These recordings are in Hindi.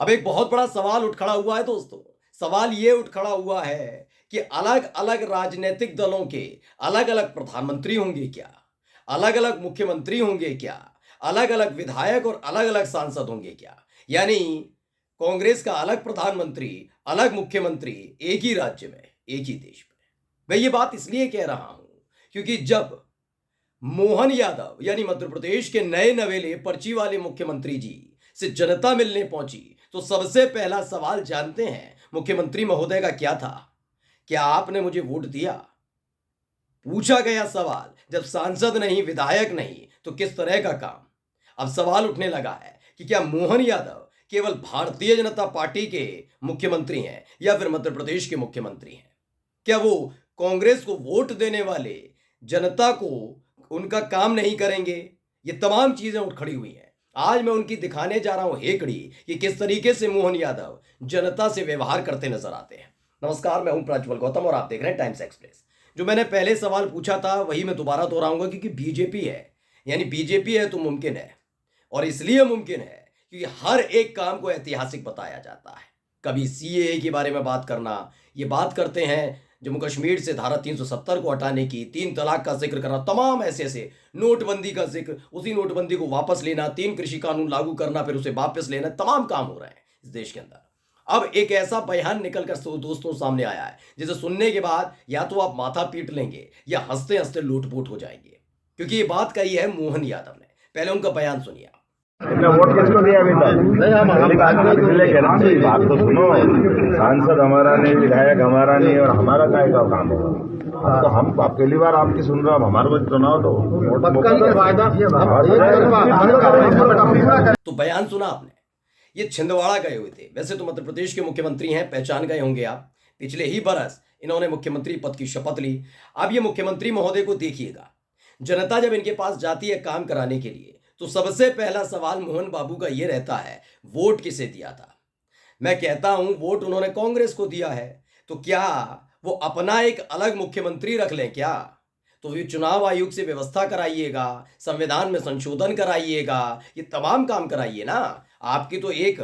अब एक बहुत बड़ा सवाल उठ खड़ा हुआ है दोस्तों। सवाल ये उठ खड़ा हुआ है कि अलग अलग राजनीतिक दलों के अलग अलग प्रधानमंत्री होंगे क्या, अलग अलग मुख्यमंत्री होंगे क्या, अलग अलग विधायक और अलग अलग सांसद होंगे क्या। यानी कांग्रेस का अलग प्रधानमंत्री, अलग मुख्यमंत्री, एक ही राज्य में, एक ही देश में। मैं ये बात इसलिए कह रहा हूं क्योंकि जब मोहन यादव यानी मध्य प्रदेश के नए नवेले पर्ची वाले मुख्यमंत्री जी से जनता मिलने पहुंची तो सबसे पहला सवाल जानते हैं मुख्यमंत्री महोदय का क्या था? क्या आपने मुझे वोट दिया? पूछा गया सवाल। जब सांसद नहीं, विधायक नहीं, तो किस तरह का काम? अब सवाल उठने लगा है कि क्या मोहन यादव केवल भारतीय जनता पार्टी के मुख्यमंत्री हैं या फिर मध्य प्रदेश के मुख्यमंत्री हैं? क्या वो कांग्रेस को वोट देने वाले जनता को उनका काम नहीं करेंगे? ये तमाम चीजें उठ खड़ी हुई हैं। आज मैं उनकी दिखाने जा रहा हूं हेकड़ी कि किस तरीके से मोहन यादव जनता से व्यवहार करते नजर आते हैं। नमस्कार, मैं हूं प्रज्वल गौतम और आप देख रहे हैं टाइम्स एक्सप्रेस। जो मैंने पहले सवाल पूछा था वही मैं दोबारा दोहराऊंगा क्योंकि बीजेपी है, यानी बीजेपी है तो मुमकिन है। और इसलिए मुमकिन है क्योंकि हर एक काम को ऐतिहासिक बताया जाता है। कभी सीएए के बारे में बात करना, ये बात करते हैं जम्मू कश्मीर से धारा 370 को हटाने की, 3 तलाक का जिक्र करना, तमाम ऐसे ऐसे, नोटबंदी का जिक्र, उसी नोटबंदी को वापस लेना, 3 कृषि कानून लागू करना, फिर उसे वापस लेना, तमाम काम हो रहे हैं इस देश के अंदर। अब एक ऐसा बयान निकलकर दोस्तों सामने आया है जिसे सुनने के बाद या तो आप माथा पीट लेंगे या हंसते हंसते लोटपोट हो जाएंगे, क्योंकि ये बात कही है मोहन यादव ने। पहले उनका बयान सुनिए। तुमने वोट किसको दिया अभी तक? नहीं, हम इसलिए कह रहे हैं, बात तो सुनो। सांसद हमारा नहीं, विधायक हमारा नहीं, और हमारा काय का काम होगा? अब तो हम पहली बार आपकी सुन रहे हो, हमारे को चुनाव दो। तो बयान सुना आपने। ये छिंदवाड़ा गए हुए थे। वैसे तो मध्य प्रदेश के मुख्यमंत्री हैं, पहचान गए होंगे आप। पिछले ही बरस इन्होंने मुख्यमंत्री पद की शपथ ली। अब ये मुख्यमंत्री महोदय को देखिएगा, जनता जब इनके पास जाती है काम कराने के लिए तो सबसे पहला सवाल मोहन बाबू का यह रहता है, वोट किसे दिया था? मैं कहता हूं वोट उन्होंने कांग्रेस को दिया है, तो क्या वो अपना एक अलग मुख्यमंत्री रख लें क्या? तो ये चुनाव आयोग से व्यवस्था कराइएगा, संविधान में संशोधन कराइएगा, ये तमाम काम कराइए ना। आपकी तो एक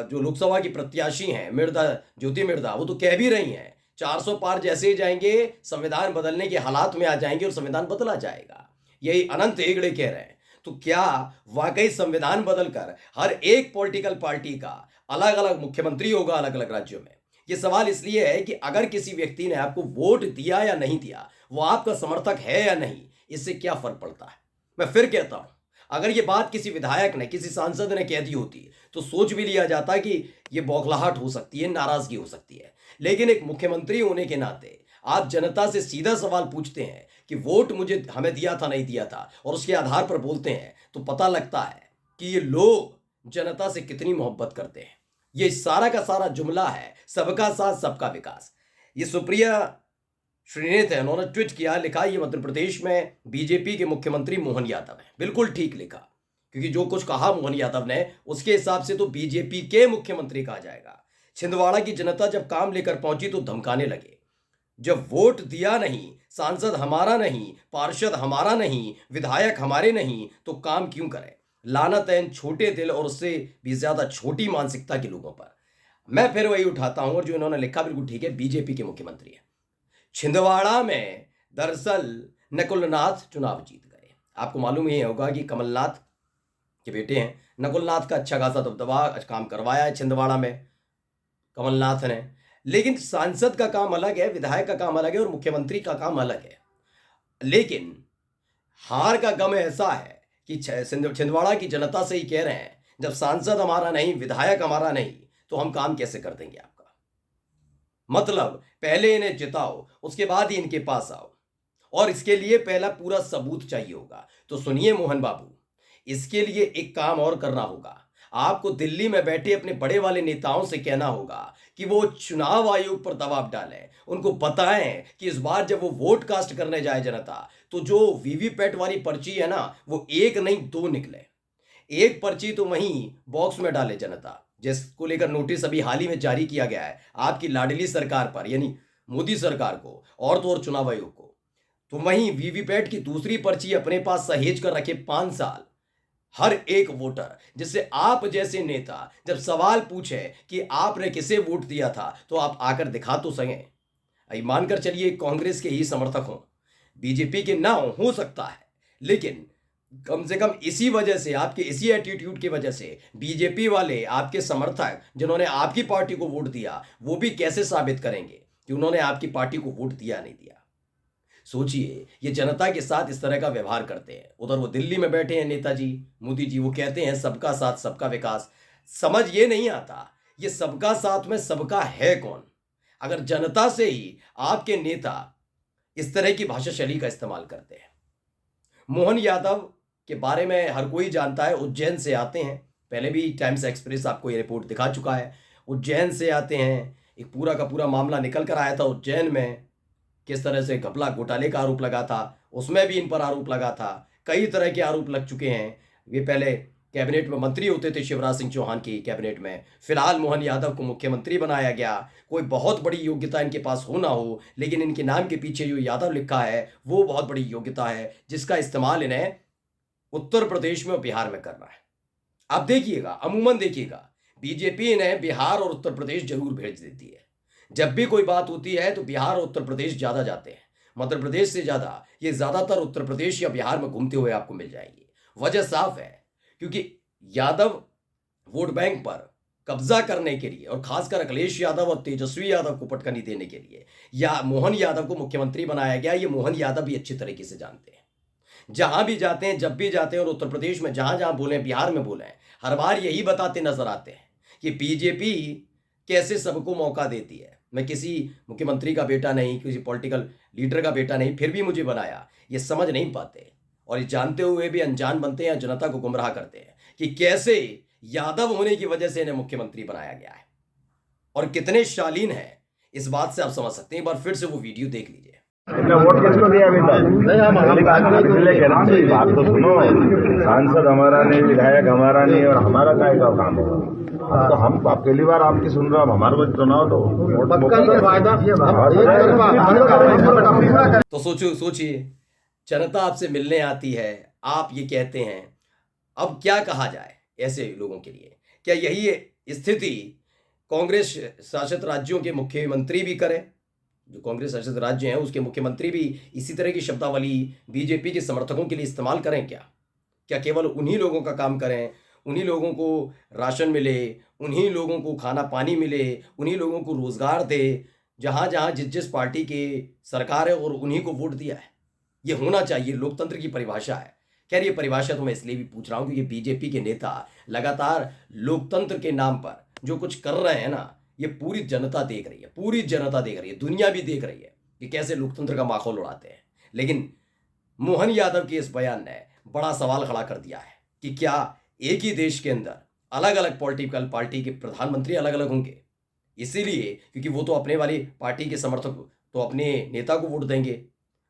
जो लोकसभा की प्रत्याशी हैं मिर्दा, ज्योति मिर्दा, वो तो कह भी रही हैं 400 पार जैसे ही जाएंगे संविधान बदलने के हालात में आ जाएंगे और संविधान बदला जाएगा। यही अनंत हेगड़े कह रहे हैं। तो क्या वाकई संविधान बदलकर हर एक पॉलिटिकल पार्टी का अलग अलग मुख्यमंत्री होगा अलग अलग राज्यों में? यह सवाल इसलिए है कि अगर किसी व्यक्ति ने आपको वोट दिया या नहीं दिया, वो आपका समर्थक है या नहीं, इससे क्या फर्क पड़ता है? मैं फिर कहता हूं, अगर ये बात किसी विधायक ने, किसी सांसद ने कह दी होती तो सोच भी लिया जाता कि ये बौखलाहट हो सकती है, नाराजगी हो सकती है। लेकिन एक मुख्यमंत्री होने के नाते आप जनता से सीधा सवाल पूछते हैं कि वोट मुझे हमें दिया था नहीं दिया था, और उसके आधार पर बोलते हैं, तो पता लगता है कि ये लोग जनता से कितनी मोहब्बत करते हैं। ये सारा का सारा जुमला है सबका साथ सबका विकास। ये सुप्रिया श्रीनेत है, उन्होंने ट्वीट किया, लिखा ये मध्य प्रदेश में बीजेपी के मुख्यमंत्री मोहन यादव हैं। बिल्कुल ठीक लिखा, क्योंकि जो कुछ कहा मोहन यादव ने उसके हिसाब से तो बीजेपी के मुख्यमंत्री कहा जाएगा। छिंदवाड़ा की जनता जब काम लेकर पहुंची तो धमकाने लगे, जब वोट दिया नहीं, सांसद हमारा नहीं, पार्षद हमारा नहीं, विधायक हमारे नहीं, तो काम क्यों करें? लानत है इन छोटे दिल और उससे भी ज्यादा छोटी मानसिकता के लोगों पर। मैं फिर वही उठाता हूं, और जो इन्होंने लिखा बिल्कुल ठीक है, बीजेपी के मुख्यमंत्री है। छिंदवाड़ा में दरअसल नकुलनाथ चुनाव जीत गए। आपको मालूम ही होगा कि कमलनाथ के बेटे हैं। नकुलनाथ का अच्छा खासा दबदबा काम करवाया है छिंदवाड़ा में कमलनाथ ने। लेकिन सांसद का काम अलग है, विधायक का काम अलग है, और मुख्यमंत्री का काम अलग है। लेकिन हार का गम ऐसा है कि छिंदवाड़ा की जनता से ही कह रहे हैं, जब सांसद हमारा नहीं, विधायक हमारा नहीं, तो हम काम कैसे कर देंगे आपका? मतलब पहले इन्हें जिताओ, उसके बाद ही इनके पास आओ, और इसके लिए पहला पूरा सबूत चाहिए होगा। तो सुनिए मोहन बाबू, इसके लिए एक काम और करना होगा। आपको दिल्ली में बैठे अपने बड़े वाले नेताओं से कहना होगा कि वो चुनाव आयोग पर दबाव डालें, उनको बताएं कि इस बार जब वो वोट कास्ट करने जाए जनता, तो जो वीवीपैट वाली पर्ची है ना, वो एक नहीं 2 निकले। एक पर्ची तो वहीं बॉक्स में डाले जनता, जिसको लेकर नोटिस अभी हाल ही में जारी किया गया है आपकी लाडली सरकार पर, यानी मोदी सरकार को, और तो और चुनाव आयोग को। तो वहीं वीवीपैट की दूसरी पर्ची अपने पास सहेज कर रखे 5 साल। हर एक वोटर, जिससे आप जैसे नेता जब सवाल पूछे कि आपने किसे वोट दिया था तो आप आकर दिखा तो सकें। मानकर चलिए कांग्रेस के ही समर्थक हों, बीजेपी के ना हो सकता है, लेकिन कम से कम इसी वजह से, आपके इसी एटीट्यूड की वजह से बीजेपी वाले, आपके समर्थक जिन्होंने आपकी पार्टी को वोट दिया, वो भी कैसे साबित करेंगे कि उन्होंने आपकी पार्टी को वोट दिया नहीं दिया। सोचिए, ये जनता के साथ इस तरह का व्यवहार करते हैं। उधर वो दिल्ली में बैठे हैं नेताजी मोदी जी, वो कहते हैं सबका साथ सबका विकास। समझ ये नहीं आता ये सबका साथ में सबका है कौन, अगर जनता से ही आपके नेता इस तरह की भाषा शैली का इस्तेमाल करते हैं। मोहन यादव के बारे में हर कोई जानता है, उज्जैन से आते हैं। पहले भी टाइम्स एक्सप्रेस आपको ये रिपोर्ट दिखा चुका है। उज्जैन से आते हैं, एक पूरा का पूरा मामला निकल कर आया था उज्जैन में, किस तरह से घपला घोटाले का आरोप लगा था, उसमें भी इन पर आरोप लगा था। कई तरह के आरोप लग चुके हैं। ये पहले कैबिनेट में मंत्री होते थे शिवराज सिंह चौहान की कैबिनेट में। फिलहाल मोहन यादव को मुख्यमंत्री बनाया गया। कोई बहुत बड़ी योग्यता इनके पास हो ना हो, लेकिन इनके नाम के पीछे जो यादव लिखा है वो बहुत बड़ी योग्यता है, जिसका इस्तेमाल इन्हें उत्तर प्रदेश में और बिहार में करना है। आप देखिएगा, अमूमन देखिएगा, बीजेपी इन्हें बिहार और उत्तर प्रदेश जरूर भेज देती है। जब भी कोई बात होती है तो बिहार और उत्तर प्रदेश ज्यादा जाते हैं, मध्य प्रदेश से ज्यादा ये ज्यादातर उत्तर प्रदेश या बिहार में घूमते हुए आपको मिल जाएंगे। वजह साफ है, क्योंकि यादव वोट बैंक पर कब्जा करने के लिए और खासकर अखिलेश यादव और तेजस्वी यादव को पटकनी देने के लिए या मोहन यादव को मुख्यमंत्री बनाया गया। ये मोहन यादव भी अच्छी तरीके से जानते हैं। जहां भी जाते हैं, जब भी जाते हैं, और उत्तर प्रदेश में जहां जहां बोले, बिहार में बोले, हर बार यही बताते नजर आते हैं कि बीजेपी कैसे सबको मौका देती है। मैं किसी मुख्यमंत्री का बेटा नहीं, किसी पॉलिटिकल लीडर का बेटा नहीं, फिर भी मुझे बनाया। ये समझ नहीं पाते और ये जानते हुए भी अनजान बनते हैं, जनता को गुमराह करते हैं कि कैसे यादव होने की वजह से इन्हें मुख्यमंत्री बनाया गया है और कितने शालीन है। इस बात से आप समझ सकते हैं। एक बार फिर से वो वीडियो देख लीजिए। इतना वोट किसको दिया अभी तक? नहीं, हम इसलिए कह रहे हैं, बात तो सुनो। सांसद हमारा नहीं, विधायक हमारा नहीं, और हमारा काय का काम होगा। अब तो हम पहली बार आपकी सुन रहा हूँ, हमारे को चुनाव तो सोचिए, जनता आपसे मिलने आती है, आप ये कहते हैं। अब क्या कहा जाए ऐसे लोगों के लिए? क्या यही स्थिति कांग्रेस शासित राज्यों के मुख्यमंत्री भी करें? जो कांग्रेस शासित राज्य हैं उसके मुख्यमंत्री भी इसी तरह की शब्दावली बीजेपी के समर्थकों के लिए इस्तेमाल करें क्या केवल उन्हीं लोगों का काम करें, उन्हीं लोगों को राशन मिले, उन्हीं लोगों को खाना पानी मिले, उन्हीं लोगों को रोजगार दे, जहां जहां जिस पार्टी की सरकार है और उन्हीं को वोट दिया है? ये होना चाहिए, लोकतंत्र की परिभाषा है। खैर, ये परिभाषा तो मैं इसलिए भी पूछ रहा हूं क्योंकि बीजेपी के नेता लगातार लोकतंत्र के नाम पर जो कुछ कर रहे हैं ना, ये पूरी जनता देख रही है, पूरी जनता देख रही है, दुनिया भी देख रही है कि कैसे लोकतंत्र का माहौल उड़ाते हैं। लेकिन मोहन यादव के इस बयान ने बड़ा सवाल खड़ा कर दिया है कि क्या एक ही देश के अंदर अलग अलग पॉलिटिकल पार्टी के प्रधानमंत्री अलग अलग होंगे? इसीलिए क्योंकि वो तो अपने वाली पार्टी के समर्थक तो अपने नेता को वोट देंगे,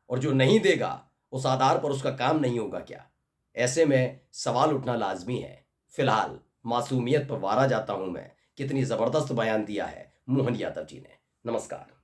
और जो नहीं देगा उस आधार पर उसका काम नहीं होगा क्या? ऐसे में सवाल उठना लाजमी है। फिलहाल मासूमियत पर वारा जाता हूं मैं। कितनी जबरदस्त बयान दिया है मोहन यादव जी ने। नमस्कार।